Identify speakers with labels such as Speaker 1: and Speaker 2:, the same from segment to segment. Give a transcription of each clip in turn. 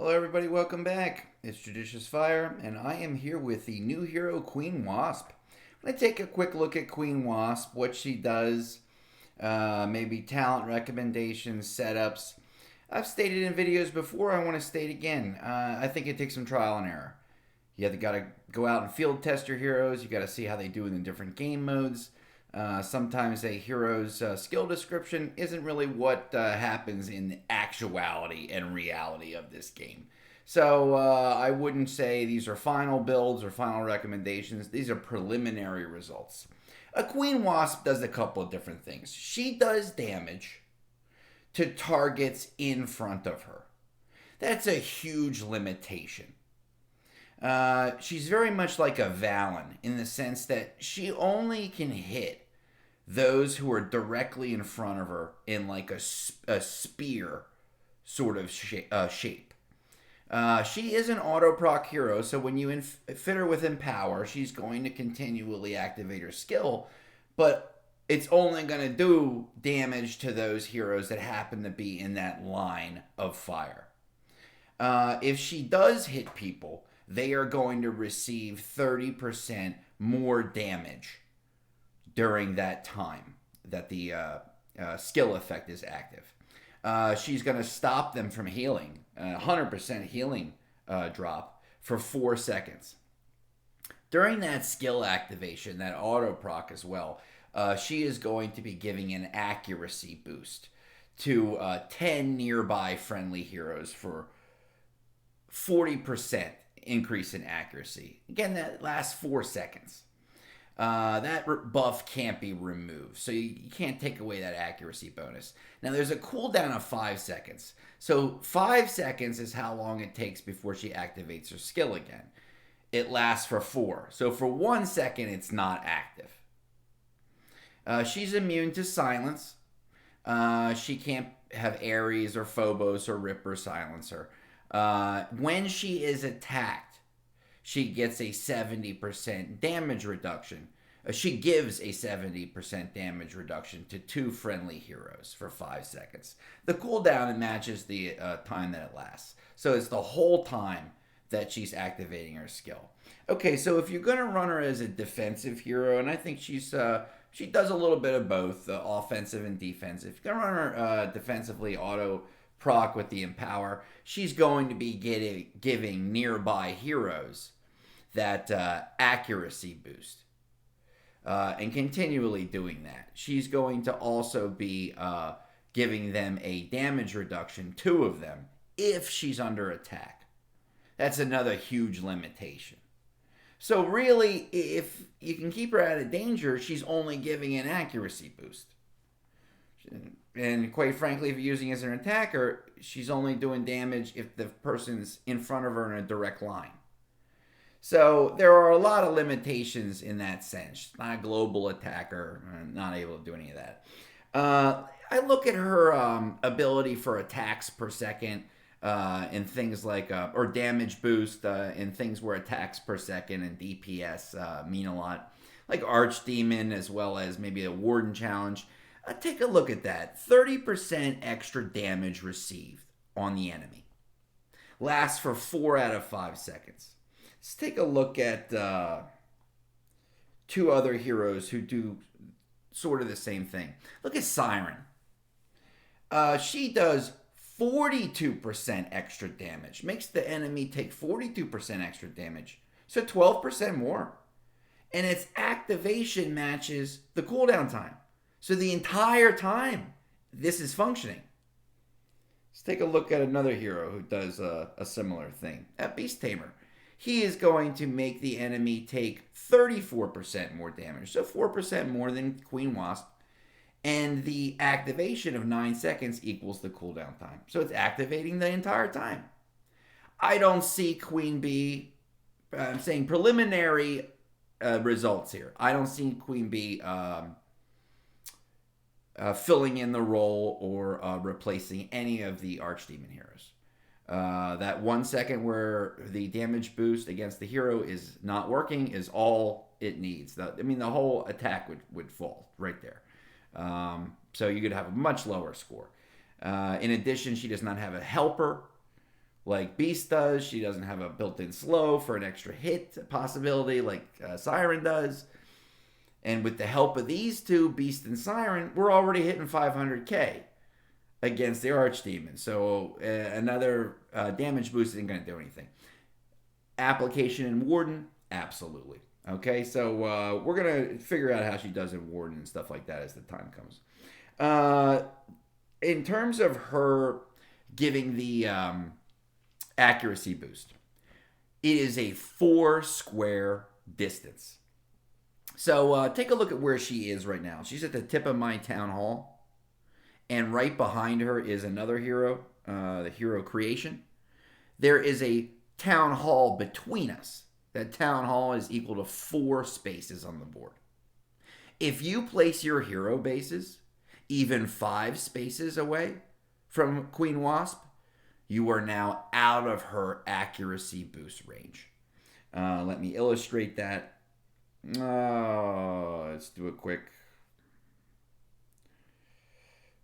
Speaker 1: Hello everybody, welcome back. It's JudiciousFire, and I am here with the new hero, Queen Wasp. I'm going to take a quick look at Queen Wasp, what she does, maybe talent recommendations, setups. I've stated in videos before, I want to state again. I think it takes some trial and error. You have got to go out and field test your heroes. You got to see how they do in the different game modes. Sometimes a hero's skill description isn't really what happens in the actuality and reality of this game. So I wouldn't say these are final builds or final recommendations. These are preliminary results. A Queen Wasp does a couple of different things. She does damage to targets in front of her. That's a huge limitation. She's very much like a Valen in the sense that she only can hit those who are directly in front of her in like a spear sort of shape. She is an auto proc hero, so when you fit her with Empower, she's going to continually activate her skill, but it's only going to do damage to those heroes that happen to be in that line of fire. If she does hit people, they are going to receive 30% more damage during that time that the skill effect is active. She's going to stop them from healing, 100% healing drop for 4 seconds. During that skill activation, that auto proc as well, she is going to be giving an accuracy boost to 10 nearby friendly heroes for 40% increase in accuracy. Again, that lasts 4 seconds. That buff can't be removed, so you can't take away that accuracy bonus. Now, there's a cooldown of 5 seconds. So 5 seconds is how long it takes before she activates her skill again. It lasts for 4. So for 1 second, it's not active. She's immune to silence. She can't have Ares or Phobos or Ripper silence her. When she is attacked, she gets a 70% damage reduction. She gives a 70% damage reduction to 2 friendly heroes for 5 seconds. The cooldown matches the time that it lasts. So it's the whole time that she's activating her skill. Okay, so if you're going to run her as a defensive hero, and I think she does a little bit of both, offensive and defensive. If you're going to run her defensively, auto proc with the Empower, she's going to be giving nearby heroes that accuracy boost and continually doing that. She's going to also be giving them a damage reduction, 2 of them, if she's under attack. That's another huge limitation. So really, if you can keep her out of danger, she's only giving an accuracy boost. And quite frankly, if you're using as an attacker, she's only doing damage if the person's in front of her in a direct line. So there are a lot of limitations in that sense. Not a global attacker, not able to do any of that. I look at her ability for attacks per second in things like, or damage boost in things where attacks per second and DPS mean a lot. Like Archdemon as well as maybe a Warden challenge. Take a look at that. 30% extra damage received on the enemy. Lasts for 4 out of 5 seconds. Let's take a look at 2 other heroes who do sort of the same thing. Look at Siren. She does 42% extra damage. Makes the enemy take 42% extra damage. So 12% more. And its activation matches the cooldown time. So the entire time this is functioning. Let's take a look at another hero who does a similar thing. At Beast Tamer. He is going to make the enemy take 34% more damage. So 4% more than Queen Wasp. And the activation of 9 seconds equals the cooldown time. So it's activating the entire time. I don't see Queen Bee, I'm saying preliminary results here. I don't see Queen Bee filling in the role or replacing any of the Archdemon heroes. That 1 second where the damage boost against the hero is not working is all it needs. The whole attack would fall right there. So you could have a much lower score. In addition, she does not have a helper like Beast does. She doesn't have a built-in slow for an extra hit possibility like Siren does. And with the help of these two, Beast and Siren, we're already hitting 500k against the Archdemon. So another damage boost isn't going to do anything. Application in Warden, absolutely. Okay, so we're going to figure out how she does in Warden and stuff like that as the time comes. In terms of her giving the accuracy boost, it is a 4 square distance. So take a look at where she is right now. She's at the tip of my town hall. And right behind her is another hero, the hero creation. There is a town hall between us. That town hall is equal to 4 spaces on the board. If you place your hero bases even 5 spaces away from Queen Wasp, you are now out of her accuracy boost range. Let me illustrate that. Let's do it quick.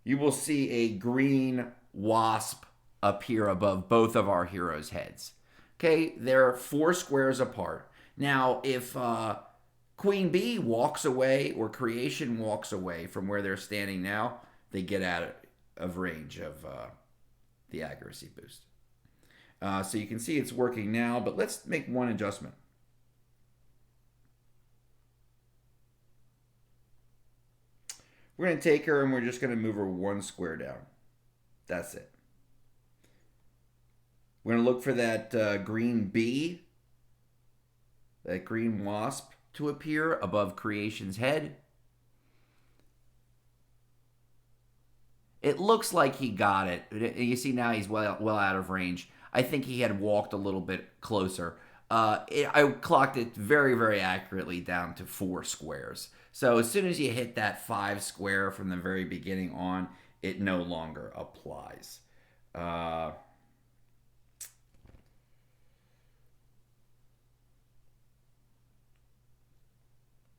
Speaker 1: You will see a green wasp appear above both of our heroes' heads. Okay, they're 4 squares apart. Now, if Queen Bee walks away or Creation walks away from where they're standing now, they get out of range of the accuracy boost. So you can see it's working now, but let's make one adjustment. We're going to take her and we're just going to move her 1 square down. That's it. We're going to look for that green bee, that green wasp to appear above Creation's head. It looks like he got it. You see now he's well out of range. I think he had walked a little bit closer. I clocked it very, very accurately down to 4 squares. So as soon as you hit that 5 square from the very beginning on, it no longer applies.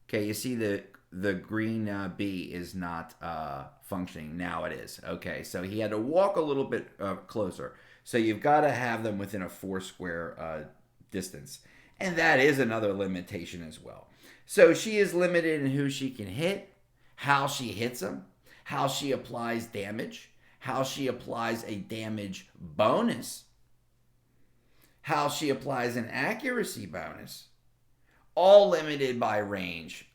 Speaker 1: Okay, you see the green bee is not functioning. Now it is. Okay, so he had to walk a little bit closer. So you've got to have them within a 4 square distance. And that is another limitation as well. So she is limited in who she can hit, how she hits them, how she applies damage, how she applies a damage bonus, how she applies an accuracy bonus, all limited by range.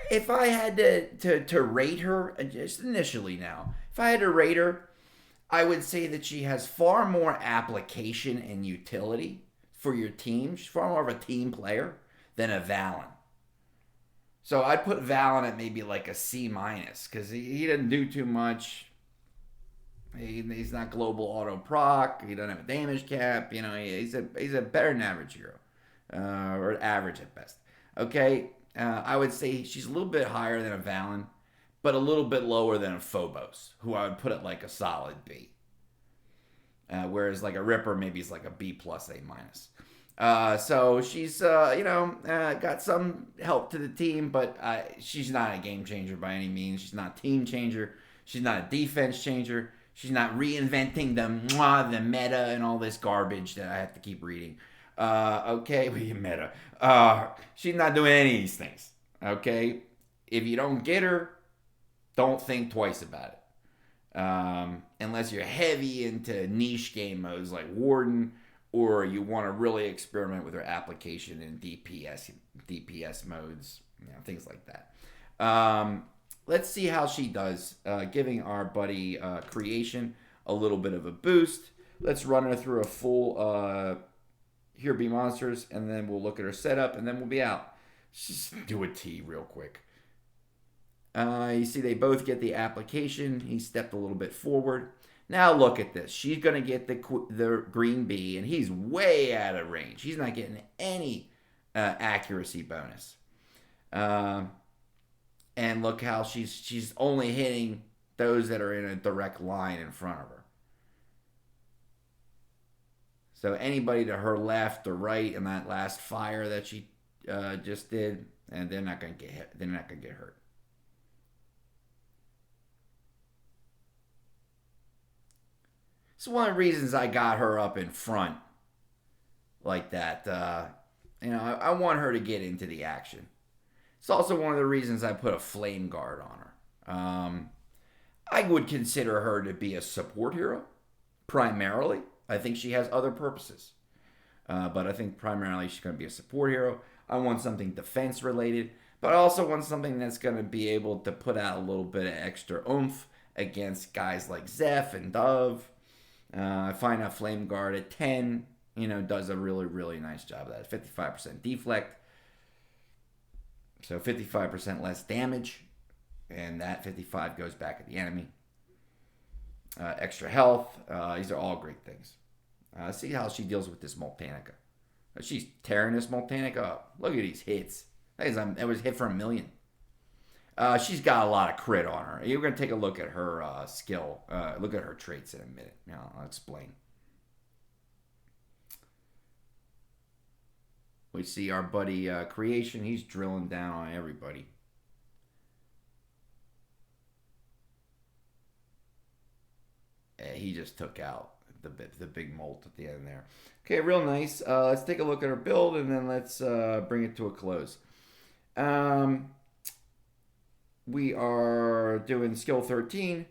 Speaker 1: If I had to rate her, just initially now, if I had to rate her, I would say that she has far more application and utility for your team. She's far more of a team player than a Valen. So I'd put Valen at maybe like a C- because he doesn't do too much. He's not global auto proc. He doesn't have a damage cap. You know, he's a better than average hero, or average at best. Okay, I would say she's a little bit higher than a Valen, but a little bit lower than a Phobos, who I would put at like a solid B. Whereas like a Ripper maybe is like a B+, A-. So she's got some help to the team, but she's not a game changer by any means. She's not a team changer. She's not a defense changer. She's not reinventing the meta and all this garbage that I have to keep reading. Okay, meta. She's not doing any of these things. Okay, if you don't get her, don't think twice about it. Unless you're heavy into niche game modes like Warden, or you want to really experiment with her application in DPS modes, things like that. Let's see how she does, giving our buddy Creation a little bit of a boost. Let's run her through a full Here Be Monsters, and then we'll look at her setup, and then we'll be out. Just do a T real quick. You see they both get the application. He stepped a little bit forward. Now look at this. She's going to get the green bee, and he's way out of range. He's not getting any accuracy bonus. And look how she's only hitting those that are in a direct line in front of her. So anybody to her left or right in that last fire that she just did, and they're not going to get hit. They're not going to get hurt. It's one of the reasons I got her up in front like that. I want her to get into the action. It's also one of the reasons I put a flame guard on her. I would consider her to be a support hero, primarily. I think she has other purposes. But I think primarily she's going to be a support hero. I want something defense related, but I also want something that's going to be able to put out a little bit of extra oomph against guys like Zeph and Dove. I find a Flame Guard at 10, does a really, really nice job of that. 55% deflect. So 55% less damage. And that 55 goes back at the enemy. Extra health. These are all great things. See how she deals with this Multanica. She's tearing this Multanica up. Look at these hits. That was hit for 1 million. She's got a lot of crit on her. You're going to take a look at her skill. Look at her traits in a minute. I'll explain. We see our buddy Creation. He's drilling down on everybody. He just took out the big molt at the end there. Okay, real nice. Let's take a look at our build, and then let's bring it to a close. We are doing skill 13.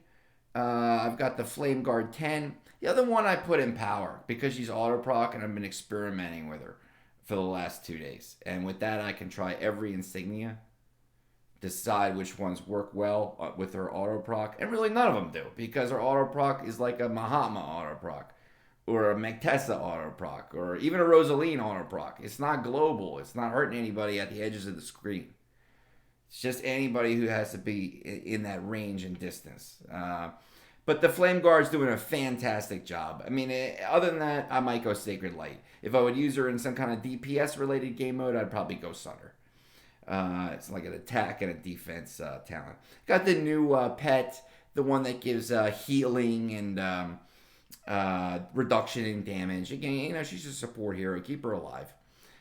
Speaker 1: I've got the Flame Guard 10. The other one I put in power because she's auto proc, and I've been experimenting with her for the last 2 days. And with that, I can try every insignia, decide which ones work well with her auto proc, and really none of them do because her auto proc is like a Mahatma auto proc or a Magtessa auto proc or even a Rosaline auto proc. It's not global. It's not hurting anybody at the edges of the screen. It's just anybody who has to be in that range and distance. But the Flame Guard's doing a fantastic job. I mean, other than that, I might go Sacred Light. If I would use her in some kind of DPS-related game mode, I'd probably go Sunder. It's like an attack and a defense talent. Got the new pet, the one that gives healing and reduction in damage. Again, she's a support hero. Keep her alive.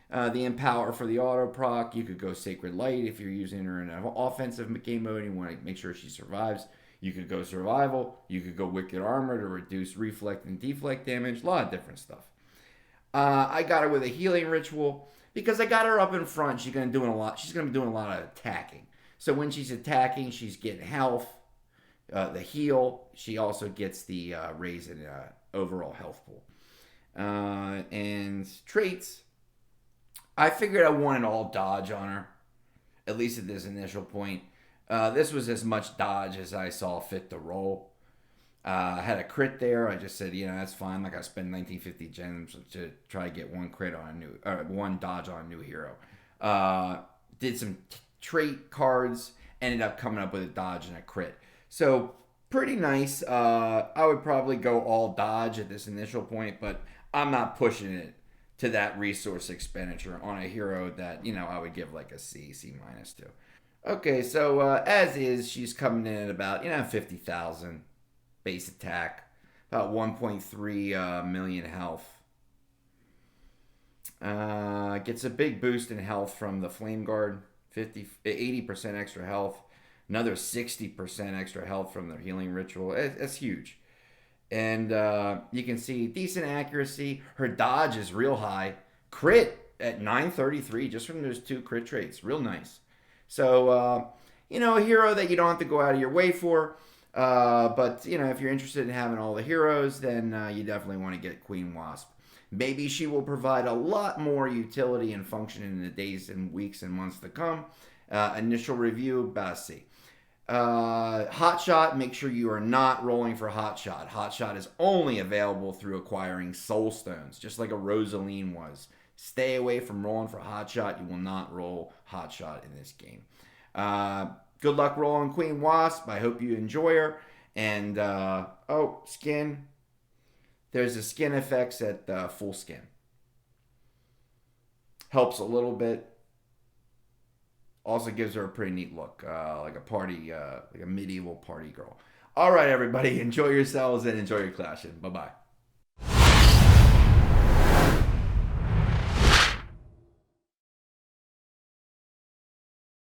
Speaker 1: The Empower for the auto proc. You could go Sacred Light if you're using her in an offensive game mode and you want to make sure she survives. You could go Survival. You could go Wicked Armor to reduce reflect and deflect damage. A lot of different stuff. I got her with a healing ritual because I got her up in front. She's going to be doing a lot of attacking. So when she's attacking, she's getting health, the heal. She also gets the raise in overall health pool. And traits. I figured I wanted all dodge on her, at least at this initial point. This was as much dodge as I saw fit to roll. I had a crit there. I just said, that's fine. I'm not gonna spend 1950 gems to try to get one crit on one dodge on a new hero. Did some trait cards. Ended up coming up with a dodge and a crit. So pretty nice. I would probably go all dodge at this initial point, but I'm not pushing it to that resource expenditure on a hero that I would give like a C minus to. Okay, so as is, she's coming in at about 50,000 base attack, about 1.3 million health. Gets a big boost in health from the Flame Guard, 80% extra health, another 60% extra health from the healing ritual. That's huge. And you can see decent accuracy. Her dodge is real high. Crit at 933 just from those 2 crit traits. Real nice. So, a hero that you don't have to go out of your way for. But, if you're interested in having all the heroes, then you definitely want to get Queen Wasp. Maybe she will provide a lot more utility and function in the days and weeks and months to come. Initial review, about a C. Hotshot, make sure you are not rolling for Hotshot. Hotshot is only available through acquiring Soul Stones, just like a Rosaline was. Stay away from rolling for Hotshot. You will not roll Hotshot in this game. Good luck rolling Queen Wasp. I hope you enjoy her. And, skin. There's a skin effects at full skin. Helps a little bit. Also gives her a pretty neat look, like a party, like a medieval party girl. All right, everybody, enjoy yourselves and enjoy your clashing. Bye-bye.